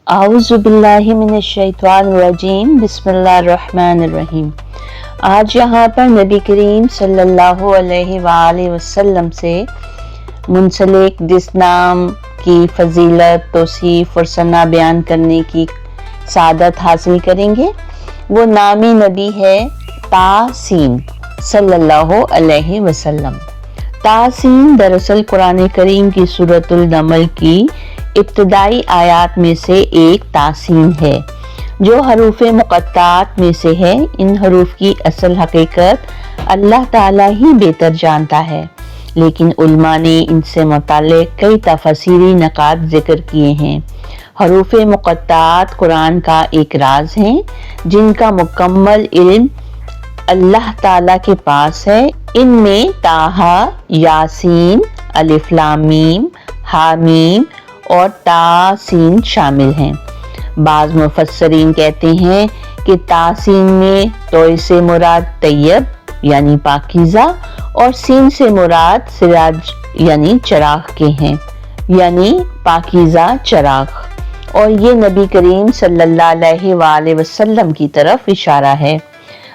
आऊज़ु बिल्लाहि मिनश्शैतानिर्रजीम बिस्मिल्लाहिर्रहमानिर्रहीम। आज यहाँ पर नबी करीम सल्लल्लाहु अलैहि वसल्लम से मुंसलिक जिस नाम की फजीलत, तौसीफ और सना बयान करने की सादत हासिल करेंगे, वो नामी नबी है तासीन सल्लल्लाहु अलैहि वसल्लम। तासीन दरअसल कुरान करीम की सूरतुल नमल की इब्तदाई आयात में से एक तासीन है, जो हरूफ मुक़त्तात में से है। इन हरूफ की असल हकीकत अल्लाह ताला ही बेहतर जानता है, लेकिन उल्मा ने इनसे मुताल्लिक़ कई तफसीरी नकात जिक्र किए हैं। हरूफ मुक़त्तात कुरान का एक राज हैं, जिनका मुकम्मल इल्म अल्लाह ताला के पास है। इनमें ताहा, यासीन, अलिफ लाम मीम, हामीम और तासीन शामिल हैं। बाज़ मुफस्सरीन कहते हैं कि तासीन में तोय से मुराद तैयब यानी पाकीज़ा और सीन से मुराद सिराज यानी चराग के हैं, यानी पाकीज़ा चराग। और ये नबी करीम सल्लल्लाहु अलैहि वसल्लम की तरफ इशारा है।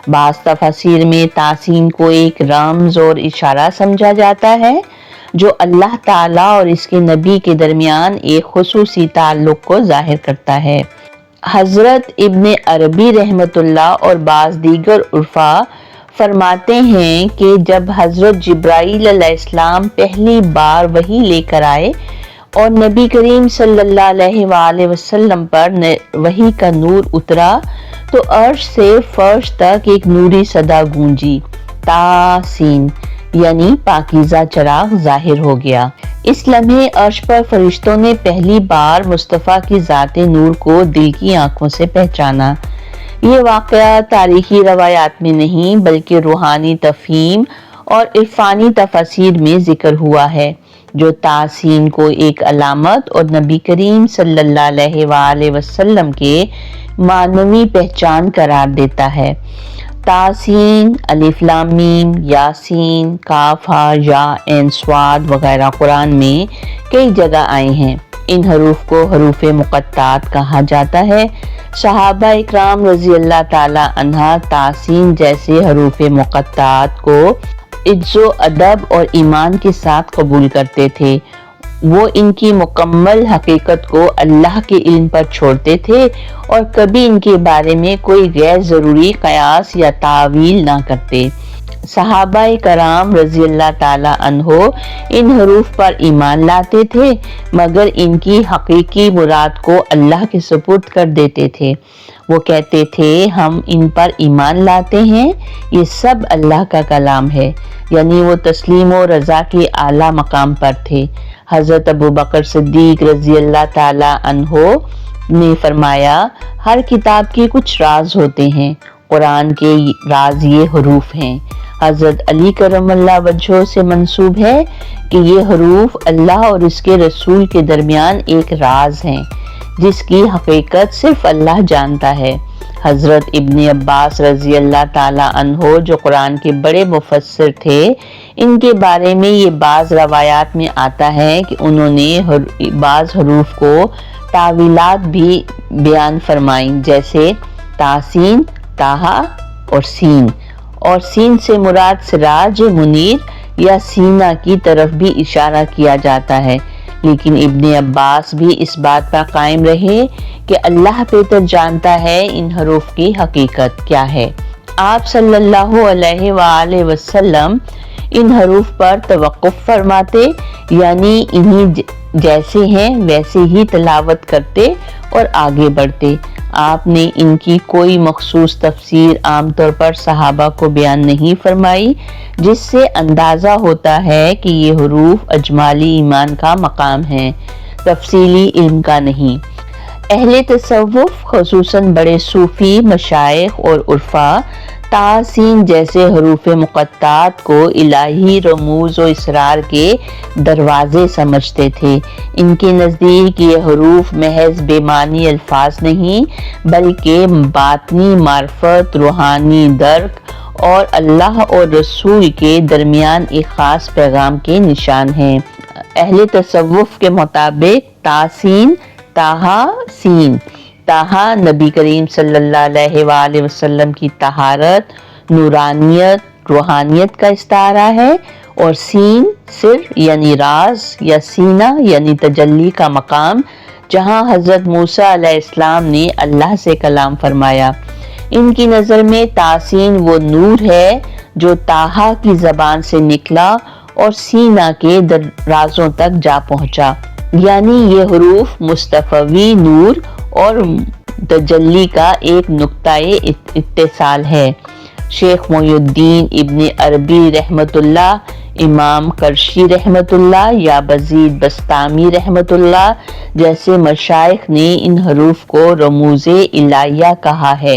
बाज़ तफसीर में तासीन को एक रम्ज़ और इशारा समझा जाता है, जो अल्लाह ताला और इसके नबी के दरमियान एक खुसूसी ताल्लुक़ को ज़ाहिर करता है। हज़रत इब्न अरबी रहमतुल्लाह और बाज़ दीगर उर्फा फरमाते हैं कि जब हज़रत जिब्राईल अलैहिस्सलाम पहली बार वही लेकर आए और नबी करीम सल्लल्लाहु अलैहि वसल्लम पर वही का नूर उतरा, तो अर्श से फर्श तक एक नूरी सदा गूंजी, तासीन यानी पाकीज़ा चराग ज़ाहिर हो गया। इस लम्हे अर्श पर फरिश्तों ने पहली बार मुस्तफ़ा की ज़ाते नूर को दिल की आंखों से पहचाना। ये वाक़या तारीखी रवायात में नहीं, बल्कि रूहानी तफ़हीम और इरफानी तफसीर में ज़िक्र हुआ है, जो तासीन को एक अलामत और नबी करीम सल्लल्लाहु अलैहि वसल्लम के मानवी पहचान करार देता है। तासीन, अलिफ लाम मीम, यासीन, काफ हा या ऐन स्वाद वगैरह कुरान में कई जगह आए हैं। इन हरूफ को हरूफ मुक़त्तात कहा जाता है। सहाबा इकराम रज़ी अल्लाह ताला अन्हा तासीन जैसे हरूफ मुक़त्तात को इज्जो अदब और ईमान के साथ कबूल करते थे। वो इनकी मुकम्मल हकीकत को अल्लाह के इल्म पर छोड़ते थे और कभी इनके बारे में कोई गैर ज़रूरी क़यास या तावील ना करते। सहाबा कराम रज़ी अल्लाह ताला अन्हो इन हरूफ पर ईमान लाते थे, मगर इनकी हकीकी मुराद को अल्लाह के सुपुर्द कर देते थे। वो कहते थे, हम इन पर ईमान लाते हैं, ये सब अल्लाह का कलाम है, यानी वो तस्लीम और रज़ा के आला मकाम पर थे। हज़रत अबू बकर सिद्दीक रज़ी अल्लाह ताला अन्हो ने फरमाया, हर किताब के कुछ राज होते हैं, कुरान के राज ये हरूफ हैं। हज़रत अली करमल्लाहु वजहो से मंसूब है कि ये हरूफ अल्लाह और इसके रसूल के दरमियान एक राज हैं, जिसकी हकीकत सिर्फ अल्लाह जानता है। हज़रत इब्न अब्बास रज़ी अल्लाह ताला अन्हो, जो कुरान के बड़े मुफस्सिर थे, इनके बारे में ये बाज़ रवायात में आता है कि उन्होंने बाज़ हरूफ को तावीलात भी बयान फरमाई, जैसे तासीन, ताहा और सीन से मुराद सिराज मुनीर या सीना की तरफ भी इशारा किया जाता है। लेकिन इब्न अब्बास भी इस बात पर कायम रहे कि अल्लाह बेहतर जानता है इन हरूफ की हकीकत क्या है। आप सल्लल्लाहु अलैहि वसल्लम इन हरूफ पर तवक्कुफ फरमाते, यानी इन्हीं जैसे हैं वैसे ही तिलावत करते और आगे बढ़ते। आपने इनकी कोई मखसूस तफसीर आमतौर पर सहाबा को बयान नहीं फरमाई, जिससे अंदाज़ा होता है कि ये हरूफ अजमाली ईमान का मकाम है, तफसीली इल्म का नहीं। अहले तसव्वुफ खुसूसन बड़े सूफ़ी मशाइख और उर्फा तासीन जैसे हरूफ मुक़त्तात को इलाही रमूज़ और इसरार के दरवाज़े समझते थे। इनके नज़दीक ये हरूफ महज बेमानी अल्फाज नहीं, बल्कि बातनी मार्फत, रूहानी दर्क और अल्लाह और रसूल के दरमियान एक ख़ास पैगाम के निशान हैं। अहले तसव्वुफ के मुताबिक तासीन ताहा सीन, ताहा नबी करीम सल्लल्लाहु अलैहि वाले वसल्लम की तहारत, नूरानियत, रूहानियत का इस्तारा है। और सीन सिर यानी राज या सीना यानी तजल्ली का मकाम, जहां हजरत मूसा अलैहिस्सलाम ने अल्लाह से कलाम फरमाया। इनकी नज़र में तासीन वो नूर है जो ताहा की ज़बान से निकला और सीना के दराजों तक जा पहुंचा, यानी ये हरूफ मुस्तफ़वी नूर और तजल्ली का एक नुक्ताए इत्तिसाल है। शेख मोइनुद्दीन इब्ने अरबी रहमतुल्लाह, इमाम करशी रहमतुल्लाह या बजीद बस्तामी रहमतुल्लाह जैसे मशाइख ने इन हरूफ को रमूज़े इलाहिया कहा है।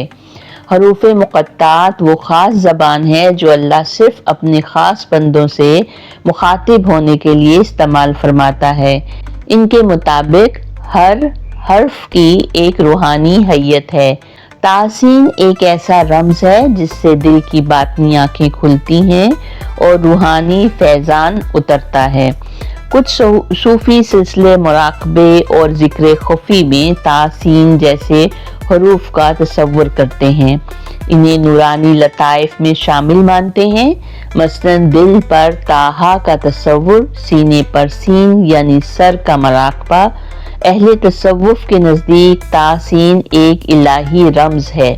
हरूफ मुक़त्तात वो ख़ास ज़बान है जो अल्लाह सिर्फ़ अपने ख़ास बंदों से मुखातिब होने के लिए इस्तेमाल फरमाता है। इनके मुताबिक हर हर्फ की एक रूहानी हैयत है। तासीन एक ऐसा रम्ज़ है जिससे दिल की बातनी आँखें खुलती हैं और रूहानी फैज़ान उतरता है। कुछ सूफ़ी सिलसिले मुराक़बे और ज़िक्र खुफ़ी में तासीन जैसे हरूफ का तसव्वुर करते हैं। इन्हें नूरानी लताइफ में शामिल मानते हैं। मसलन दिल पर ताहा का तसव्वुर, सीने पर सीन यानी सर का मुराक़बा। अहले तसव्वुफ के नज़दीक तासीन एक इलाही रम्ज़ है,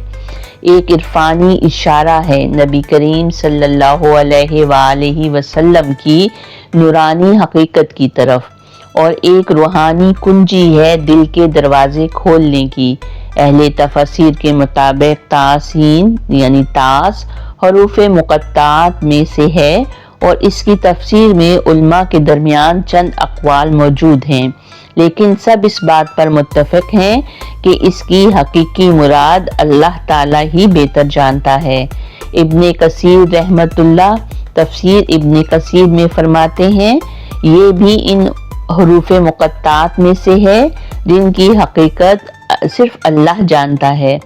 एक इरफानी इशारा है नबी करीम सल्लल्लाहु अलैहि वसल्लम की नूरानी हकीकत की तरफ, और एक रूहानी कुंजी है दिल के दरवाजे खोलने की। अहले तफसीर के मुताबिक तासीन यानी तास हरूफ मुक़त्तात में से है और इसकी तफसीर में उल्मा के दरमियान चंद अक़वाल मौजूद हैं, लेकिन सब इस बात पर मुत्तफ़िक़ हैं कि इसकी हकीकी मुराद अल्लाह ताला ही बेहतर जानता है। इब्ने कसीर रहमतुल्लाह तफसीर इब्ने कसीर में फरमाते हैं, ये भी इन हरूफ मुक़त्तात में से है जिनकी हकीकत सिर्फ अल्लाह जानता है।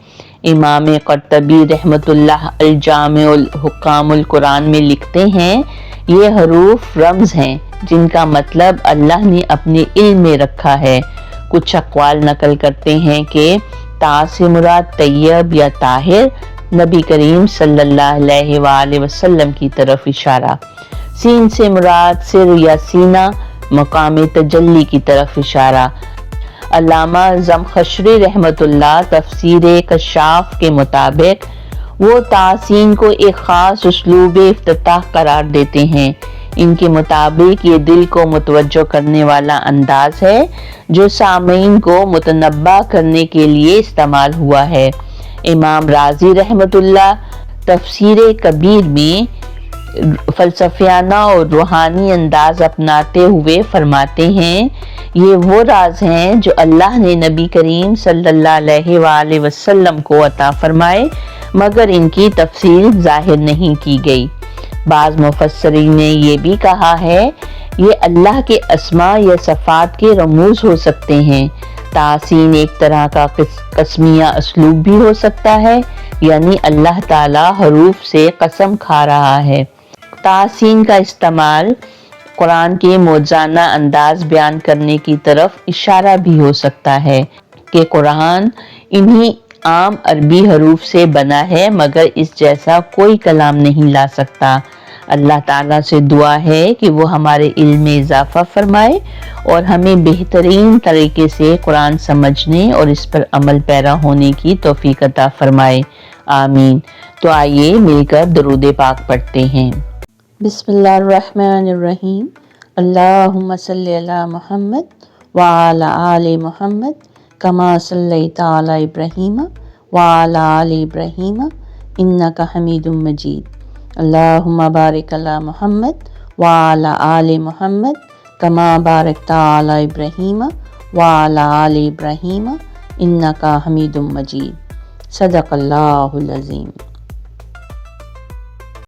इमाम क़र्तबी रहमतुल्लाह अल जामिउल हुक्कामुल कुरान में लिखते हैं, ये हरूफ रम्ज़ हैं जिनका मतलब अल्लाह ने अपने इल्म में रखा है। कुछ अक़वाल नकल करते हैं कि ता से मुराद तैयब या ताहिर, नबी करीम सल्लल्लाहु अलैहि वसल्लम की तरफ इशारा। सीन से मुराद सिर या सीना, मकाम तजल्ली की तरफ इशारा। अल्लामा ज़मख़शरी रहमतुल्लाह तफसीर कशाफ के मुताबिक वो तासीन को एक ख़ास उसलूब इफ्तिताह करार देते हैं। इनके मुताबिक ये दिल को मुतवज्जो करने वाला अंदाज है जो सामीन को मुतनब्बा करने के लिए इस्तेमाल हुआ है। इमाम राजी रहमतुल्लाह तफसीर कबीर में फ़लसफ़ियाना और रूहानी अंदाज अपनाते हुए फरमाते हैं, ये वो राज हैं जो अल्लाह ने नबी करीम सल्लल्लाहु अलैहि वसल्लम को अता फरमाए, मगर इनकी तफसील ज़ाहिर नहीं की गई। बाज़ मुफस्सिरीन ने ये भी कहा है, ये अल्लाह के अस्मा या सफ़ात के रमूज़ हो सकते हैं। तासीन एक तरह का कसमिया असलूब भी हो सकता है, यानी अल्लाह ताला हरूफ से कसम खा रहा है। तासीन का इस्तेमाल कुरान के मौज़ाना अंदाज बयान करने की तरफ इशारा भी हो सकता है कि कुरान इन्हीं आम अरबी हरूफ से बना है, मगर इस जैसा कोई कलाम नहीं ला सकता। अल्लाह ताला से दुआ है कि वो हमारे इल्म में इजाफा फरमाए और हमें बेहतरीन तरीके से कुरान समझने और इस पर अमल पैरा होने की तौफीक अता फरमाए। आमीन। तो आइए मिलकर दरूद पाक पढ़ते हैं। बिस्मिल्लाहिर्रहमानिर्रहीम। अल्लाहुम्मा सल्ली अला मुहम्मद व अला आलि मुहम्मद कमा सल्लैता अला इब्राहीम व अला आलि इब्राहीम इन्नका हमीदुम मजीद। अल्लाहुम्मा बारिक अला मुहम्मद व अला आलि मुहम्मद कमा बारकता अला इब्राहीम व अला आलि इब्राहीम इन्नका हमीदुम मजीद। सदक़ल्लाहुल अज़ीम।